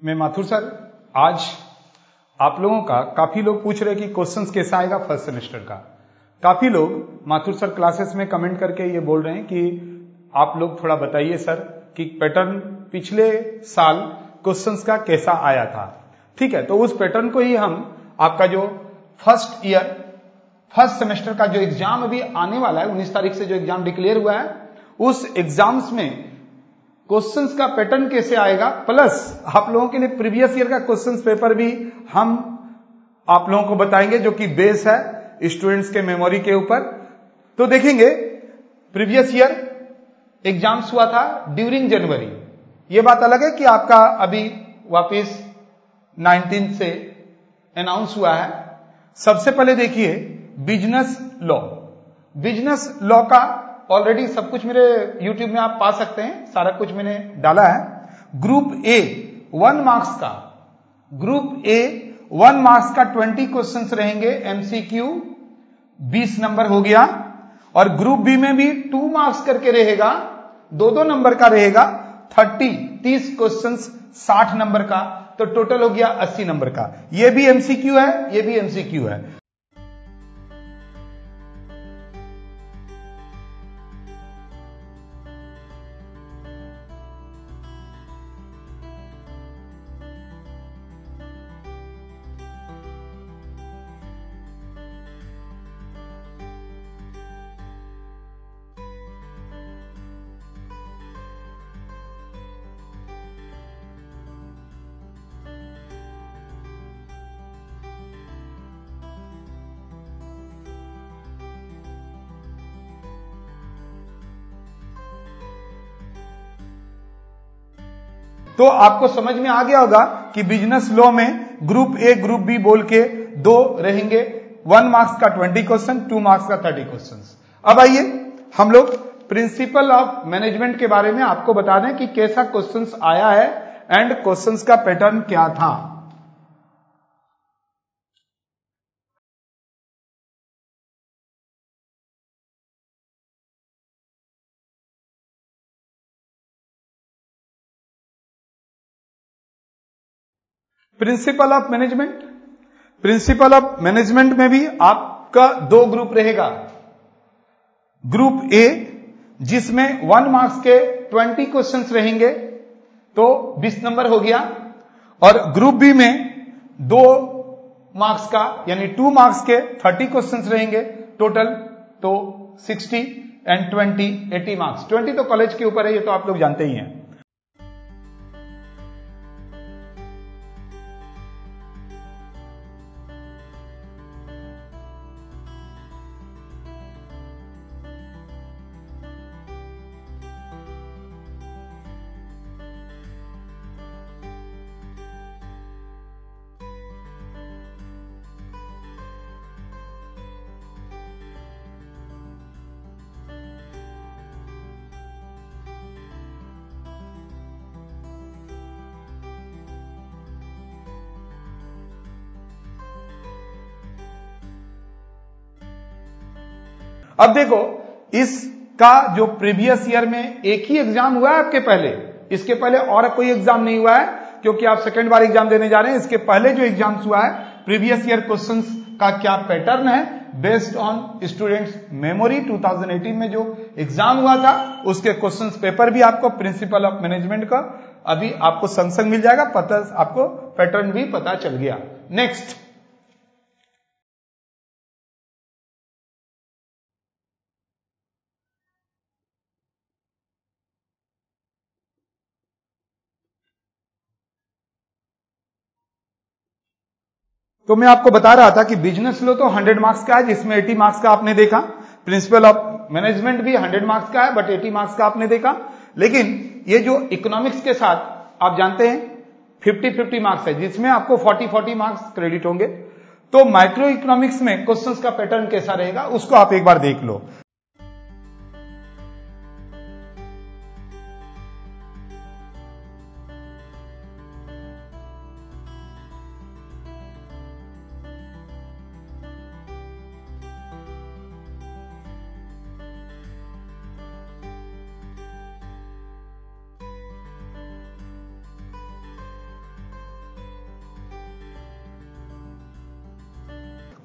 मैं माथुर सर। आज आप लोगों का काफी लोग पूछ रहे कि क्वेश्चंस कैसा आएगा फर्स्ट सेमेस्टर का। काफी लोग माथुर सर क्लासेस में कमेंट करके ये बोल रहे हैं कि आप लोग थोड़ा बताइए सर कि पैटर्न पिछले साल क्वेश्चंस का कैसा आया था। ठीक है, तो उस पैटर्न को ही हम आपका जो फर्स्ट सेमेस्टर का जो एग्जाम अभी आने वाला है 19 तारीख से जो एग्जाम डिक्लेयर हुआ है उस एग्जाम्स में क्वेश्चंस का पैटर्न कैसे आएगा, प्लस आप लोगों के लिए प्रीवियस ईयर का क्वेश्चंस पेपर भी हम आप लोगों को बताएंगे जो कि बेस है स्टूडेंट्स के मेमोरी के ऊपर। तो देखेंगे प्रीवियस ईयर एग्जाम्स हुआ था ड्यूरिंग जनवरी। यह बात अलग है कि आपका अभी वापिस 19 से अनाउंस हुआ है। सबसे पहले देखिए बिजनेस लॉ का ऑलरेडी सब कुछ मेरे YouTube में आप पा सकते हैं, सारा कुछ मैंने डाला है। ग्रुप ए 1 मार्क्स का 20 क्वेश्चंस रहेंगे, MCQ 20 नंबर हो गया। और ग्रुप बी में भी 2 मार्क्स करके रहेगा, 2 नंबर का रहेगा, 30 क्वेश्चंस 60 नंबर का, तो टोटल हो गया 80 नंबर का। ये भी MCQ है, ये भी MCQ है। तो आपको समझ में आ गया होगा कि बिजनेस लॉ में ग्रुप ए ग्रुप बी बोल के 2 रहेंगे, 1 मार्क्स का 20 क्वेश्चन, 2 मार्क्स का 30 क्वेश्चन। अब आइए हम लोग प्रिंसिपल ऑफ मैनेजमेंट के बारे में आपको बता दें कि कैसा क्वेश्चंस आया है एंड क्वेश्चंस का पैटर्न क्या था। प्रिंसिपल ऑफ मैनेजमेंट में भी आपका 2 ग्रुप रहेगा। ग्रुप ए जिसमें 1 मार्क्स के 20 क्वेश्चंस रहेंगे, तो 20 नंबर हो गया। और ग्रुप बी में 2 मार्क्स का यानी 2 मार्क्स के 30 क्वेश्चंस रहेंगे टोटल, तो 60 एंड 20 80 मार्क्स। 20 तो कॉलेज के ऊपर है, ये तो आप लोग जानते ही हैं। अब देखो इसका जो प्रीवियस ईयर में एक ही एग्जाम हुआ है आपके पहले, इसके पहले और कोई एग्जाम नहीं हुआ है क्योंकि आप सेकेंड बार एग्जाम देने जा रहे हैं। इसके पहले जो एग्जाम्स हुआ है प्रीवियस ईयर क्वेश्चंस का क्या पैटर्न है बेस्ड ऑन स्टूडेंट्स मेमोरी, 2018 में जो एग्जाम हुआ था उसके क्वेश्चंस पेपर भी आपको प्रिंसिपल ऑफ मैनेजमेंट का अभी आपको संग संग मिल जाएगा, पता आपको पैटर्न भी पता चल गया। नेक्स्ट तो मैं आपको बता रहा था कि बिजनेस लॉ तो 100 मार्क्स का है जिसमें 80 मार्क्स का आपने देखा, प्रिंसिपल ऑफ मैनेजमेंट भी 100 मार्क्स का है बट 80 मार्क्स का आपने देखा। लेकिन ये जो इकोनॉमिक्स के साथ आप जानते हैं 50-50 मार्क्स है जिसमें आपको 40-40 मार्क्स क्रेडिट होंगे। तो माइक्रो इकोनॉमिक्स में क्वेश्चंस का पैटर्न कैसा रहेगा उसको आप एक बार देख लो।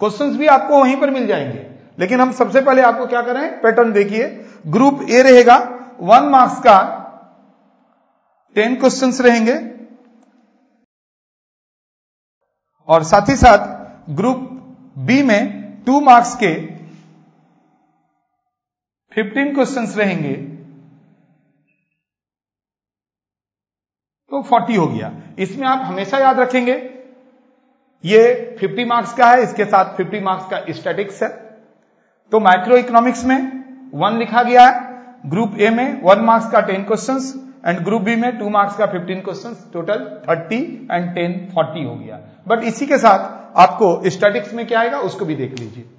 क्वेश्चंस भी आपको वहीं पर मिल जाएंगे, लेकिन हम सबसे पहले आपको क्या करें, पैटर्न देखिए। ग्रुप ए रहेगा 1 मार्क्स का 10 क्वेश्चंस रहेंगे, और साथ ही साथ ग्रुप बी में 2 मार्क्स के 15 क्वेश्चंस रहेंगे, तो 40 हो गया। इसमें आप हमेशा याद रखेंगे ये 50 मार्क्स का है, इसके साथ 50 मार्क्स का स्टैटिक्स है। तो माइक्रो इकोनॉमिक्स में 1 लिखा गया है, ग्रुप ए में 1 मार्क्स का 10 क्वेश्चंस एंड ग्रुप बी में 2 मार्क्स का 15 क्वेश्चंस, टोटल 30 एंड 10 40 हो गया। बट इसी के साथ आपको स्टैटिक्स में क्या आएगा उसको भी देख लीजिए।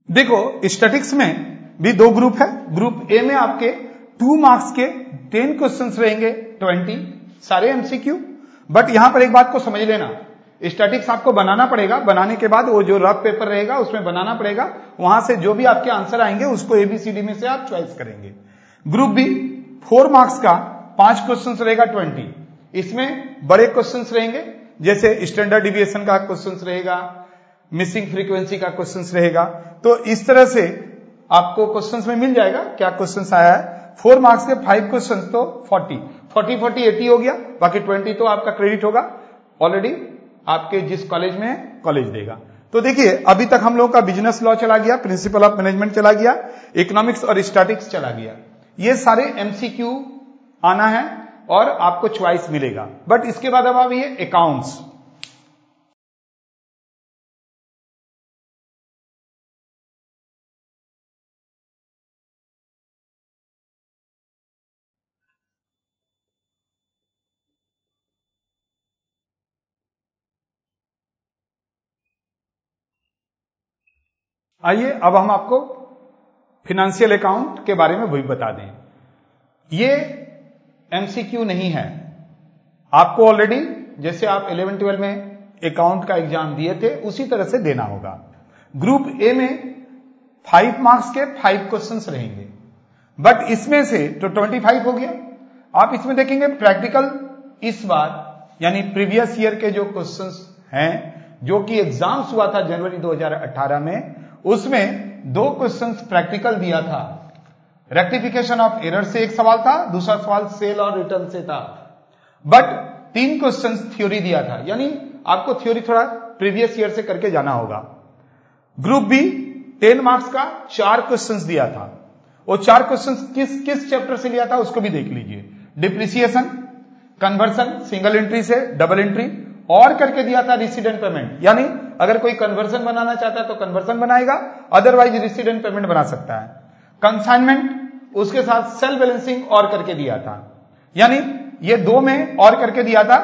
देखो स्टैटिक्स में भी 2 ग्रुप है। ग्रुप ए में आपके 2 मार्क्स के 10 क्वेश्चंस रहेंगे, 20 सारे एमसीक्यू। बट यहां पर एक बात को समझ लेना, स्टैटिक्स आपको बनाना पड़ेगा, बनाने के बाद वो जो रफ पेपर रहेगा उसमें बनाना पड़ेगा, वहां से जो भी आपके आंसर आएंगे उसको एबीसीडी में से आप चॉइस करेंगे। ग्रुप बी 4 मार्क्स का 5 क्वेश्चंस रहेगा, 20। इसमें बड़े क्वेश्चंस रहेंगे, जैसे स्टैंडर्ड डिविएशन का क्वेश्चंस रहेगा, मिसिंग फ्रीक्वेंसी का क्वेश्चंस रहेगा। तो इस तरह से आपको क्वेश्चंस में मिल जाएगा क्या क्वेश्चंस आया है। 4 मार्क्स के 5 क्वेश्चंस तो 40 80 हो गया, बाकी 20 तो आपका क्रेडिट होगा, ऑलरेडी आपके जिस कॉलेज में है कॉलेज देगा। तो देखिए अभी तक हम लोगों का बिजनेस लॉ चला गया, प्रिंसिपल ऑफ मैनेजमेंट चला गया, इकोनॉमिक्स और स्टैटिक्स चला गया। ये सारे एमसीक्यू आना है और आपको चॉइस मिलेगा। बट इसके बाद अब आप ये अकाउंट्स, आइए अब हम आपको फिनेंशियल अकाउंट के बारे में भी बता दें। ये एमसीक्यू नहीं है, आपको ऑलरेडी जैसे आप 11-12 में अकाउंट का एग्जाम दिए थे उसी तरह से देना होगा। ग्रुप ए में 5 मार्क्स के 5 क्वेश्चंस रहेंगे, बट इसमें से तो 25 हो गया। आप इसमें देखेंगे प्रैक्टिकल इस बार यानी प्रीवियस ईयर के जो क्वेश्चंस हैं जो कि एग्जाम्स हुआ था जनवरी 2018 में, उसमें 2 क्वेश्चंस प्रैक्टिकल दिया था। रेक्टिफिकेशन ऑफ एरर से एक सवाल था, दूसरा सवाल सेल और रिटर्न से था। बट 3 क्वेश्चंस थ्योरी दिया था, यानी आपको थ्योरी थोड़ा प्रीवियस ईयर से करके जाना होगा। ग्रुप बी 10 मार्क्स का 4 क्वेश्चंस दिया था। वो 4 क्वेश्चंस किस चैप्टर से लिया था उसको भी देख लीजिए। डिप्रिसिएशन, कन्वर्सन, सिंगल एंट्री से डबल एंट्री, और करके दिया था रिसीडेंट पेमेंट, यानी अगर कोई कन्वर्जन बनाना चाहता है तो कन्वर्जन बनाएगा, अदरवाइज रिसीडेंट पेमेंट बना सकता है। कंसाइनमेंट, उसके साथ सेल बैलेंसिंग और करके दिया था, यानी ये 2 में और करके दिया था।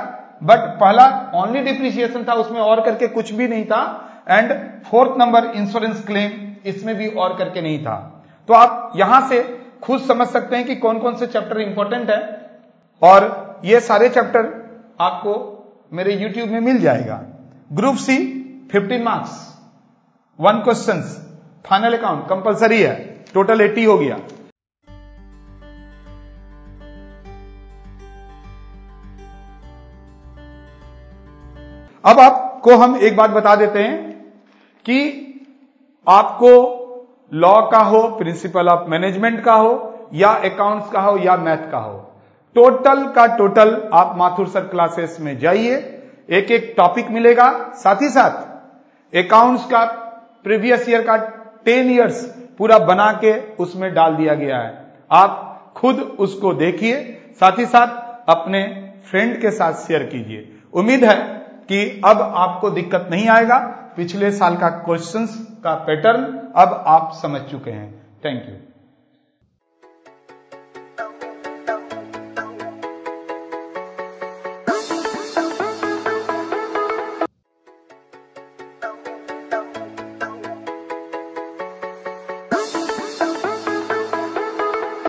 बट पहला ओनली डिप्रिसिएशन था, उसमें और करके कुछ भी नहीं था। And 4th number insurance claim, इसमें भी और करके नहीं था। तो आप यहां से खुद समझ सकते हैं कि कौन कौन से चैप्टर इंपॉर्टेंट है, और ये सारे चैप्टर आपको मेरे YouTube में मिल जाएगा। Group C 15 marks 1 questions, final account compulsory है, टोटल 80 हो गया। अब आपको हम एक बात बता देते हैं कि आपको लॉ का हो, प्रिंसिपल ऑफ मैनेजमेंट का हो, या अकाउंट्स का हो, या मैथ का हो, टोटल का टोटल आप माथुर सर क्लासेस में जाइए, एक एक टॉपिक मिलेगा। साथ ही साथ अकाउंट्स का प्रीवियस ईयर का 10 इयर्स पूरा बना के उसमें डाल दिया गया है, आप खुद उसको देखिए, साथ ही साथ अपने फ्रेंड के साथ शेयर कीजिए। उम्मीद है कि अब आपको दिक्कत नहीं आएगा। पिछले साल का क्वेश्चंस का पैटर्न अब आप समझ चुके हैं। Thank you.